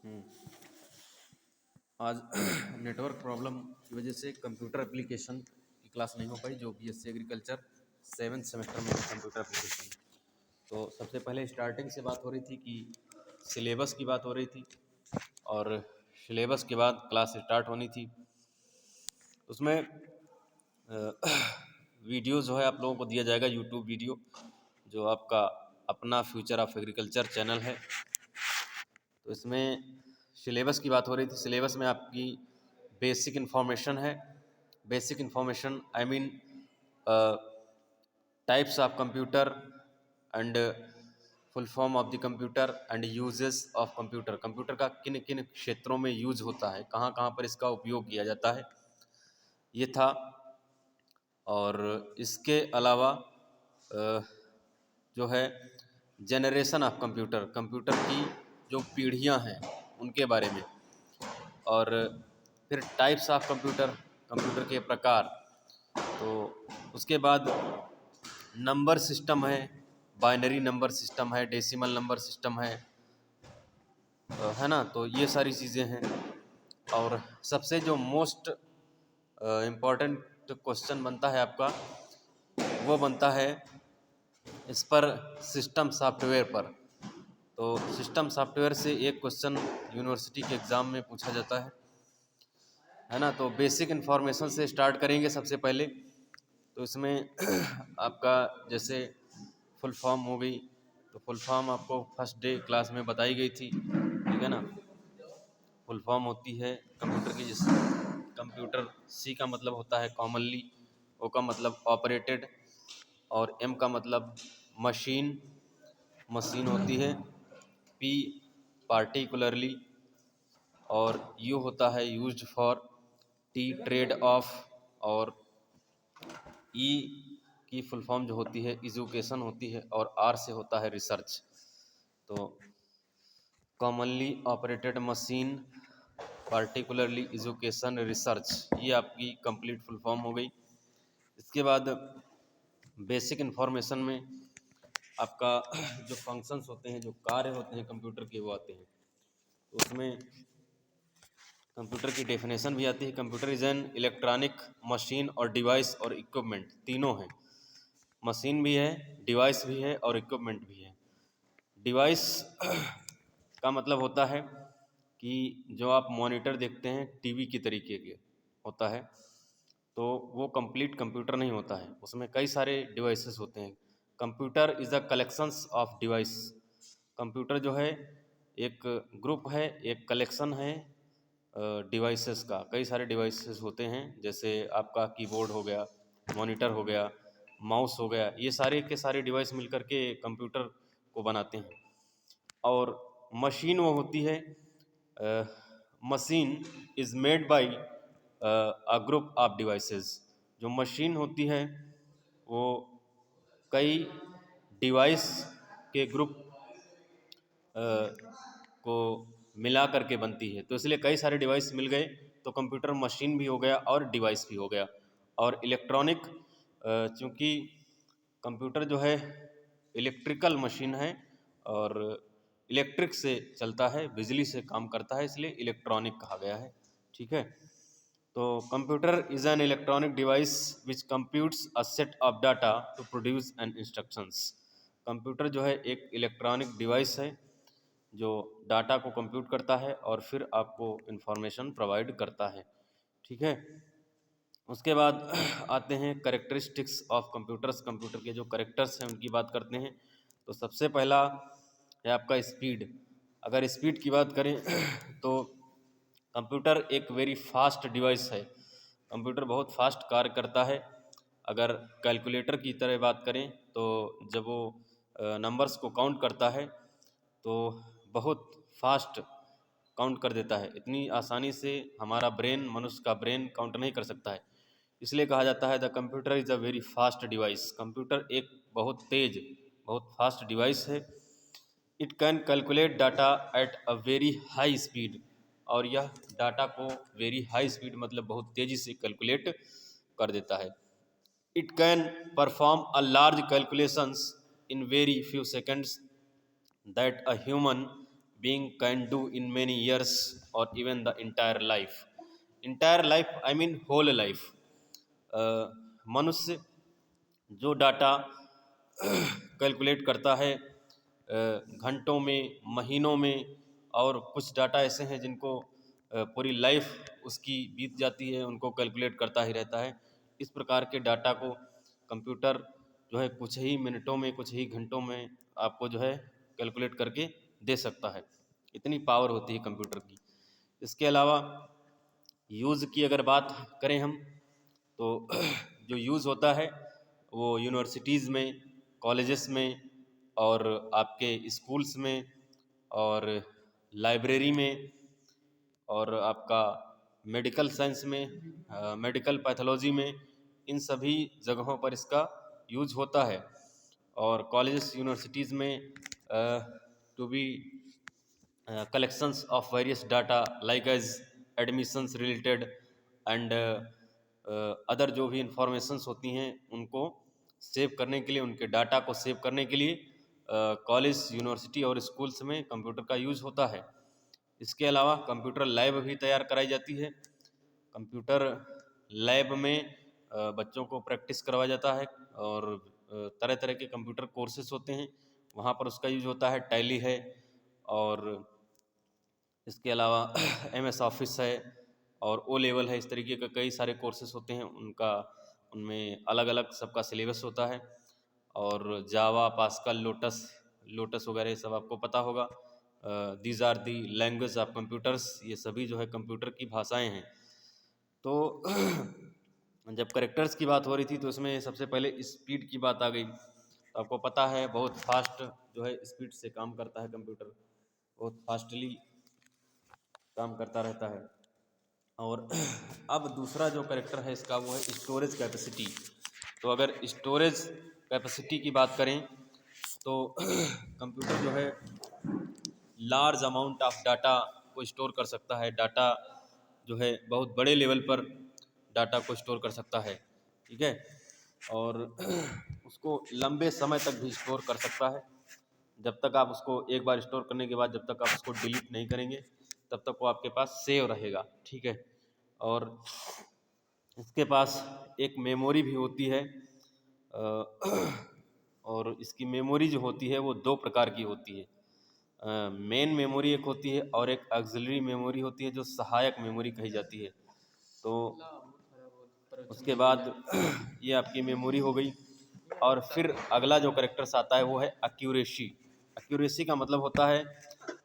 हम्म, आज network problem की वजह से कंप्यूटर एप्लीकेशन की क्लास नहीं हो पाई, जो बीएससी एग्रीकल्चर 7th सेमेस्टर में है कंप्यूटर एप्लीकेशन। तो सबसे पहले स्टार्टिंग से बात हो रही थी कि सिलेबस की बात हो रही थी, और सिलेबस के बाद क्लास स्टार्ट होनी थी। उसमें वीडियो जो है आप लोगों को दिया जाएगा, यूट्यूब वीडियो, जो आपका अपना फ्यूचर ऑफ एग्रीकल्चर चैनल है। तो इसमें सिलेबस की बात हो रही थी। सिलेबस में आपकी बेसिक इन्फॉर्मेशन है। Basic information I mean types of computer and full form of the computer and uses of computer. Computer का किन किन क्षेत्रों में यूज होता है, कहाँ कहाँ पर इसका उपयोग किया जाता है, ये था। और इसके अलावा जो है जनरेशन ऑफ कंप्यूटर, कंप्यूटर की जो पीढ़ियाँ हैं उनके बारे में, और फिर टाइप्स ऑफ कंप्यूटर, कंप्यूटर के प्रकार। तो उसके बाद नंबर सिस्टम है, बाइनरी नंबर सिस्टम है, डेसिमल नंबर सिस्टम है ना। तो ये सारी चीज़ें हैं। और सबसे जो मोस्ट इम्पॉर्टेंट क्वेश्चन बनता है आपका, वो बनता है इस पर सिस्टम सॉफ्टवेयर पर। तो सिस्टम सॉफ्टवेयर से एक क्वेश्चन यूनिवर्सिटी के एग्ज़ाम में पूछा जाता है ना। तो बेसिक इन्फॉर्मेशन से स्टार्ट करेंगे सबसे पहले। तो इसमें आपका जैसे फुल फॉर्म हो गई, तो फुल फॉर्म आपको फर्स्ट डे क्लास में बताई गई थी, ठीक है ना। फुल फॉर्म होती है कंप्यूटर की, जिस कंप्यूटर सी का मतलब होता है कॉमनली, ओ का मतलब ऑपरेटेड, और एम का मतलब मशीन, मशीन होती है, पी पार्टिकुलरली, और यू होता है used for, T trade off, और ई की फुल फॉर्म जो होती है एजुकेशन होती है, और आर से होता है रिसर्च। तो commonly operated machine, particularly education, research, ये आपकी कंप्लीट फुल फॉर्म हो गई। इसके बाद बेसिक इन्फॉर्मेशन में आपका जो फंक्शंस होते हैं, जो कार्य होते हैं कंप्यूटर के, वो आते हैं। तो उसमें कंप्यूटर की डेफिनेशन भी आती है। Computer is an electronic machine और डिवाइस और इक्विपमेंट, तीनों हैं। मशीन भी है, डिवाइस भी है, और इक्विपमेंट भी है। डिवाइस का मतलब होता है कि जो आप मॉनिटर देखते हैं टीवी की तरीके के होता है, तो वो कंप्लीट कंप्यूटर नहीं होता है, उसमें कई सारे डिवाइसेस होते हैं। Computer is the collections of device. Computer जो है एक ग्रुप है, एक कलेक्शन है डिवाइसेस का। कई सारे डिवाइसेस होते हैं, जैसे आपका कीबोर्ड हो गया, मॉनिटर हो गया, माउस हो गया, ये सारे के सारे डिवाइस मिलकर के कंप्यूटर को बनाते हैं। और मशीन वो होती है, machine is made by a group of devices. जो मशीन होती है वो कई डिवाइस के ग्रुप को मिला करके बनती है। तो इसलिए कई सारे डिवाइस मिल गए, तो कंप्यूटर मशीन भी हो गया और डिवाइस भी हो गया। और इलेक्ट्रॉनिक, चूँकि कंप्यूटर जो है इलेक्ट्रिकल मशीन है, और इलेक्ट्रिक से चलता है, बिजली से काम करता है, इसलिए इलेक्ट्रॉनिक कहा गया है, ठीक है। तो computer is an electronic device which computes a set of data to produce an instructions. Computer जो है एक इलेक्ट्रॉनिक डिवाइस है जो डाटा को कंप्यूट करता है और फिर आपको इंफॉर्मेशन प्रोवाइड करता है, ठीक है। उसके बाद आते हैं करेक्टरिस्टिक्स ऑफ कंप्यूटर्स। कंप्यूटर के जो करेक्टर्स हैं उनकी बात करते हैं। तो सबसे पहला है आपका स्पीड। अगर स्पीड की बात करें तो कंप्यूटर एक वेरी फास्ट डिवाइस है। कंप्यूटर बहुत फास्ट कार्य करता है। अगर कैलकुलेटर की तरह बात करें तो जब वो नंबर्स को काउंट करता है तो बहुत फास्ट काउंट कर देता है। इतनी आसानी से हमारा ब्रेन, मनुष्य का ब्रेन काउंट नहीं कर सकता है। इसलिए कहा जाता है the computer is a very fast device. Computer एक बहुत तेज, बहुत फास्ट डिवाइस है। It can calculate data at a very high speed. और यह डाटा को वेरी हाई स्पीड मतलब बहुत तेज़ी से कैलकुलेट कर देता है। It can perform a large calculations in very few seconds that a human being can do in many years or even the entire life. Entire life, I mean whole life. मनुष्य जो data calculate करता है घंटों में, महीनों में, और कुछ डाटा ऐसे हैं जिनको पूरी लाइफ उसकी बीत जाती है, उनको कैलकुलेट करता ही रहता है। इस प्रकार के डाटा को कंप्यूटर जो है कुछ ही मिनटों में, कुछ ही घंटों में आपको जो है कैलकुलेट करके दे सकता है। इतनी पावर होती है कंप्यूटर की। इसके अलावा यूज़ की अगर बात करें हम, तो जो यूज़ होता है वो यूनिवर्सिटीज़ में, कॉलेजेस में, और आपके स्कूल्स में, और लाइब्रेरी में, और आपका मेडिकल साइंस में, मेडिकल पैथोलॉजी में, इन सभी जगहों पर इसका यूज होता है। और कॉलेजेस यूनिवर्सिटीज़ में to be collections of various data like as admissions related and other जो भी इंफॉर्मेशंस होती हैं उनको सेव करने के लिए, उनके डाटा को सेव करने के लिए कॉलेज, यूनिवर्सिटी और स्कूल्स में कंप्यूटर का यूज़ होता है। इसके अलावा कंप्यूटर लैब भी तैयार कराई जाती है। कंप्यूटर लैब में बच्चों को प्रैक्टिस करवाया जाता है, और तरह तरह के कंप्यूटर कोर्सेज होते हैं, वहाँ पर उसका यूज होता है। टैली है, और इसके अलावा MS ऑफिस है, और ओ लेवल है। इस तरीके का कई सारे कोर्सेज होते हैं, उनमें अलग अलग सबका सिलेबस होता है। और जावा, पास्कल, लोटस लोटस वगैरह सब आपको पता होगा। These are the language of computers, ये सभी जो है कंप्यूटर की भाषाएं हैं। तो जब करेक्टर्स की बात हो रही थी तो इसमें सबसे पहले स्पीड की बात आ गई। तो आपको पता है बहुत फास्ट जो है स्पीड से काम करता है कंप्यूटर, बहुत फास्टली काम करता रहता है। और अब दूसरा जो करेक्टर है इसका वो है स्टोरेज कैपेसिटी। तो अगर स्टोरेज कैपेसिटी की बात करें तो कंप्यूटर जो है लार्ज अमाउंट ऑफ डाटा को स्टोर कर सकता है। डाटा जो है बहुत बड़े लेवल पर डाटा को स्टोर कर सकता है, ठीक है। और उसको लंबे समय तक भी स्टोर कर सकता है। जब तक आप उसको एक बार स्टोर करने के बाद जब तक आप उसको डिलीट नहीं करेंगे तब तक वो आपके पास सेव रहेगा, ठीक है। और इसके पास एक मेमोरी भी होती है, और इसकी मेमोरी जो होती है वो दो प्रकार की होती है। मेन मेमोरी एक होती है, और एक ऑक्सिलरी मेमोरी होती है जो सहायक मेमोरी कही जाती है। तो उसके बाद ये आपकी मेमोरी हो गई। और फिर अगला जो करेक्टर्स आता है वो है एक्यूरेसी। एक्यूरेसी का मतलब होता है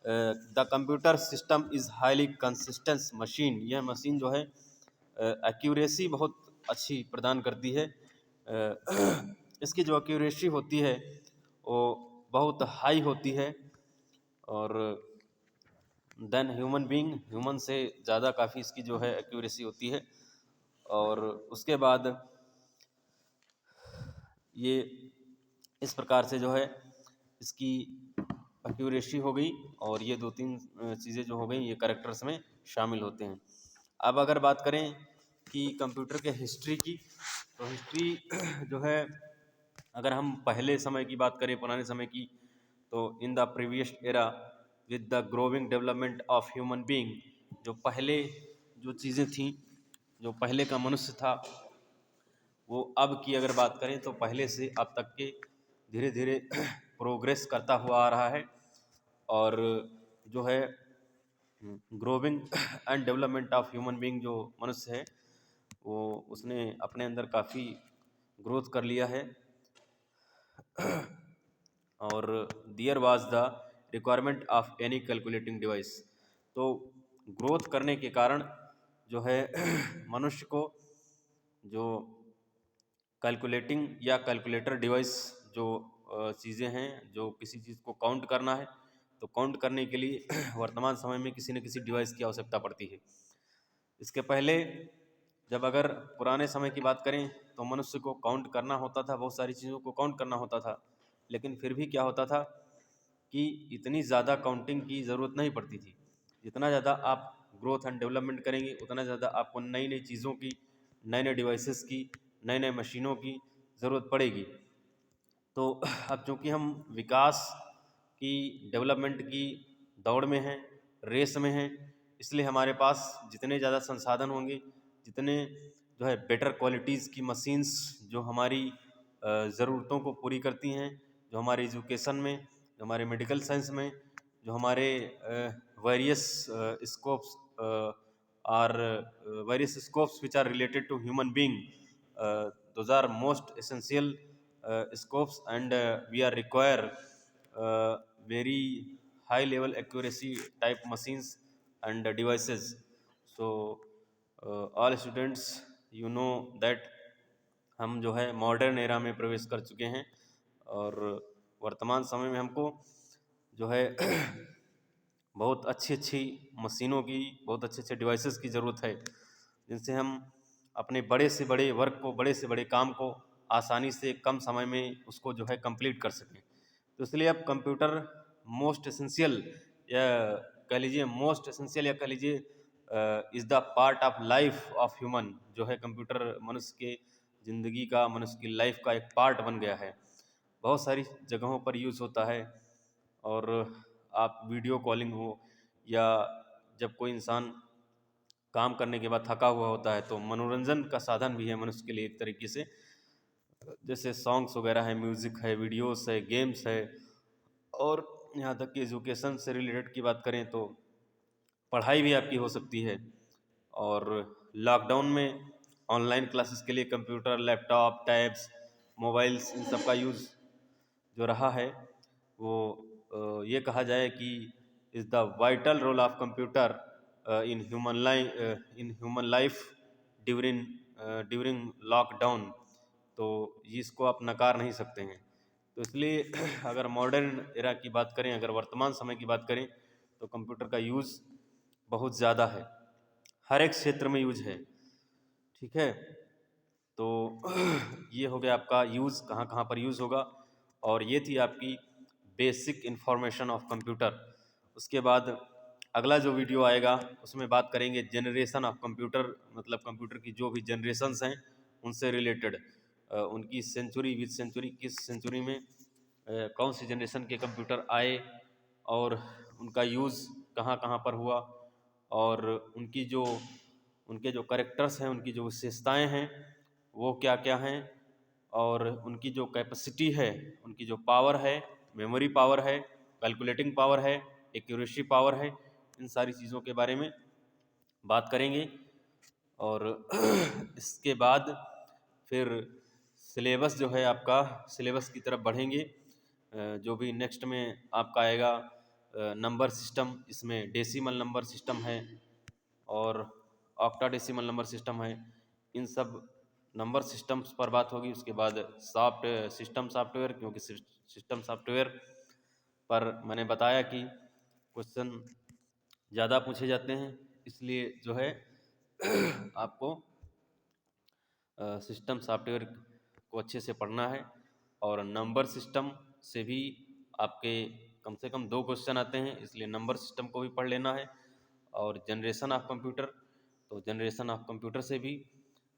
the computer system is highly consistent machine. यह मशीन जो है एक्यूरेसी बहुत अच्छी प्रदान करती है। इसकी जो एक्यूरेसी होती है वो बहुत हाई होती है, और देन ह्यूमन बीइंग, ह्यूमन से ज़्यादा काफ़ी इसकी जो है एक्यूरेसी होती है। और उसके बाद ये इस प्रकार से जो है इसकी एक्यूरेसी हो गई, और ये दो तीन चीज़ें जो हो गई ये करेक्टर्स में शामिल होते हैं। अब अगर बात करें कि कंप्यूटर के हिस्ट्री की, तो हिस्ट्री जो है अगर हम पहले समय की बात करें, पुराने समय की, तो in the previous era with the growing development of human being, जो पहले जो चीज़ें थीं, जो पहले का मनुष्य था, वो अब की अगर बात करें तो पहले से अब तक के धीरे धीरे प्रोग्रेस करता हुआ आ रहा है। और जो है growing and development of human being, जो मनुष्य है वो उसने अपने अंदर काफ़ी ग्रोथ कर लिया है। और there was the requirement of any calculating device. तो ग्रोथ करने के कारण जो है मनुष्य को जो कैलकुलेटिंग या कैलकुलेटर डिवाइस जो चीज़ें हैं, जो किसी चीज़ को काउंट करना है तो काउंट करने के लिए वर्तमान समय में किसी न किसी डिवाइस की आवश्यकता पड़ती है। इसके पहले जब अगर पुराने समय की बात करें तो मनुष्य को काउंट करना होता था, बहुत सारी चीज़ों को काउंट करना होता था, लेकिन फिर भी क्या होता था कि इतनी ज़्यादा काउंटिंग की ज़रूरत नहीं पड़ती थी। जितना ज़्यादा आप ग्रोथ एंड डेवलपमेंट करेंगे उतना ज़्यादा आपको नई नई चीज़ों की, नए नए डिवाइसेस की, नए नए मशीनों की ज़रूरत पड़ेगी। तो अब चूँकि हम विकास की, डेवलपमेंट की दौड़ में हैं, रेस में हैं। इसलिए हमारे पास जितने ज़्यादा संसाधन होंगे, जितने जो है बेटर क्वालिटीज़ की मशीन्स जो हमारी ज़रूरतों को पूरी करती हैं, जो हमारे एजुकेशन में, जो हमारे मेडिकल साइंस में, जो हमारे various scopes are various scopes which are related to human being, those are most essential scopes, and we are require very high level accuracy type machines and devices. So all students, you know that हम जो है modern era में प्रवेश कर चुके हैं और वर्तमान समय में हमको जो है बहुत अच्छी अच्छी मशीनों की, बहुत अच्छे अच्छे डिवाइसेस की ज़रूरत है, जिनसे हम अपने बड़े से बड़े वर्क को, बड़े से बड़े काम को आसानी से कम समय में उसको जो है कंप्लीट कर सकें। तो इसलिए अब कंप्यूटर मोस्ट एसेंशियल, या कह लीजिए मोस्ट एसेंशियल, या कह लीजिए is the part of life of human. जो है कंप्यूटर मनुष्य के ज़िंदगी का, मनुष्य की लाइफ का एक पार्ट बन गया है। बहुत सारी जगहों पर यूज़ होता है। और आप वीडियो कॉलिंग हो, या जब कोई इंसान काम करने के बाद थका हुआ होता है तो मनोरंजन का साधन भी है मनुष्य के लिए एक तरीके से। जैसे सॉन्ग्स वगैरह है, म्यूज़िक है, वीडियोस है, गेम्स है, और यहाँ तक कि एजुकेशन से रिलेटेड की बात करें तो पढ़ाई भी आपकी हो सकती है। और लॉकडाउन में ऑनलाइन क्लासेस के लिए कंप्यूटर, लैपटॉप, टैब्स, मोबाइल्स, इन सब का यूज़ जो रहा है वो ये कहा जाए कि is the vital role of computer in human life during during lockdown. तो इसको आप नकार नहीं सकते हैं। तो इसलिए अगर मॉडर्न एरा की बात करें, अगर वर्तमान समय की बात करें, तो कंप्यूटर का यूज़ बहुत ज़्यादा है, हर एक क्षेत्र में यूज है। ठीक है, तो ये हो गया आपका यूज़, कहाँ कहाँ पर यूज़ होगा, और ये थी आपकी बेसिक इन्फॉर्मेशन ऑफ कंप्यूटर। उसके बाद अगला जो वीडियो आएगा उसमें बात करेंगे जनरेशन ऑफ कंप्यूटर, मतलब कंप्यूटर की जो भी जनरेशन्स हैं उनसे रिलेटेड, उनकी सेंचुरी विद सेंचुरी, किस सेंचुरी में कौन सी जनरेशन के कंप्यूटर आए, और उनका यूज़ कहाँ कहाँ पर हुआ, और उनके जो करेक्टर्स हैं, उनकी जो विशेषताएं हैं वो क्या क्या हैं, और उनकी जो कैपेसिटी है, उनकी जो पावर है, मेमोरी पावर है, कैलकुलेटिंग पावर है, एक्यूरेसी पावर है, इन सारी चीज़ों के बारे में बात करेंगे। और इसके बाद फिर सिलेबस जो है आपका, सिलेबस की तरफ बढ़ेंगे। जो भी नेक्स्ट में आपका आएगा नंबर सिस्टम, इसमें डेसिमल नंबर सिस्टम है और ऑक्टाडेसिमल नंबर सिस्टम है। इन सब नंबर सिस्टम्स पर बात होगी। उसके बाद सिस्टम सॉफ्टवेयर, क्योंकि सिस्टम सॉफ्टवेयर पर मैंने बताया कि क्वेश्चन ज़्यादा पूछे जाते हैं, इसलिए जो है आपको सिस्टम सॉफ्टवेयर को अच्छे से पढ़ना है। और नंबर सिस्टम से भी आपके कम से कम 2 क्वेश्चन आते हैं, इसलिए नंबर सिस्टम को भी पढ़ लेना है। और जनरेशन ऑफ कंप्यूटर, तो जनरेशन ऑफ कंप्यूटर से भी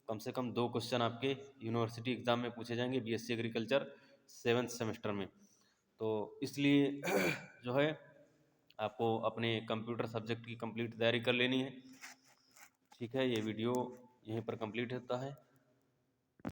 कम से कम 2 क्वेश्चन आपके यूनिवर्सिटी एग्ज़ाम में पूछे जाएंगे, बीएससी एग्रीकल्चर 7th सेमेस्टर में। तो इसलिए जो है आपको अपने कंप्यूटर सब्जेक्ट की कंप्लीट तैयारी कर लेनी है। ठीक है, ये वीडियो यहीं पर कंप्लीट होता है।